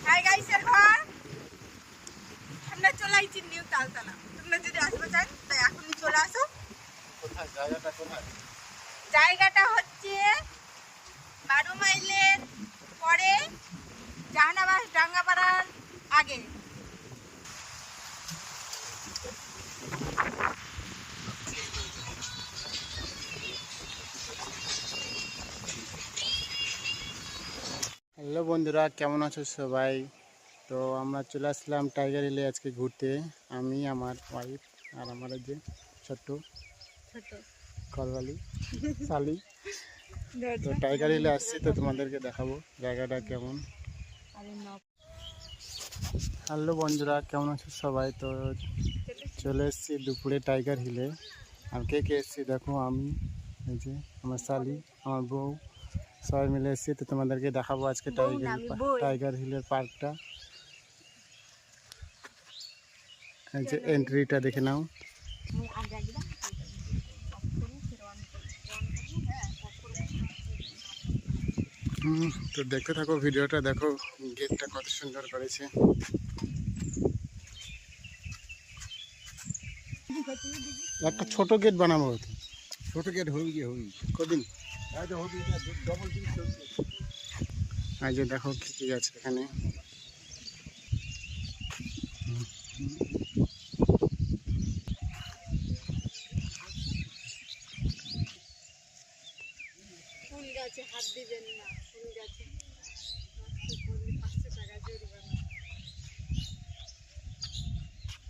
Hi guys এর ঘর আমরা চলে আইছি নিউ তালতলা। তোমরা যদি আসতে চান তাই এখনই চলে আসো। কোথায় জায়গাটা কোথায়? জায়গাটা হচ্ছে 12 মাইলের পরে জাহানাবাদ ডাঙ্গাপাড়ার আগে। হ্যালো বন্ধুরা, কেমন আছো সবাই? তো আমরা চলে আসলাম টাইগার হিলে আজকে ঘুরতে। আমি, আমার ওয়াইফ আর আমার যে ছোট্ট কলবালি শালি। তো টাইগার হিলে আসছি, তো তোমাদেরকে দেখাবো জায়গাটা কেমন। হ্যালো বন্ধুরা, কেমন আছো সবাই? তো চলে এসেছি দুপুরে টাইগার হিলে। আর কে কে এসেছি দেখো, আমি, এই যে আমার শালি, আমার বউ, সবাই মিলে এসেছি। তো তোমাদেরকে দেখাবো আজকে টাইগার হিলের পার্কটা। এই যে এন্ট্রিটা দেখে নাও। তো দেখতে থাকো ভিডিওটা, দেখো গেটটা কত সুন্দর করেছে। একটা ছোট গেট বানাবো। ছোট গেট হবি কদিন হবি ডবল এই যে দেখো কি কি আছে এখানে। ফুল গাছে হাত দিবেন না, ফুল গাছে 500 টাকা জরিমানা।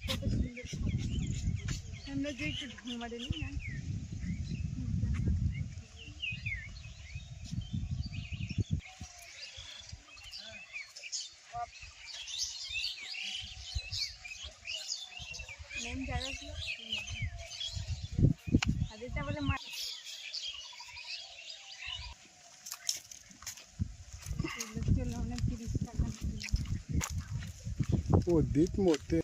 কত সুন্দর আমরা যে একটু ঢং মারে নি না। মেন জায়গা কি আদিটা বলে ও দ্বীপ মরতে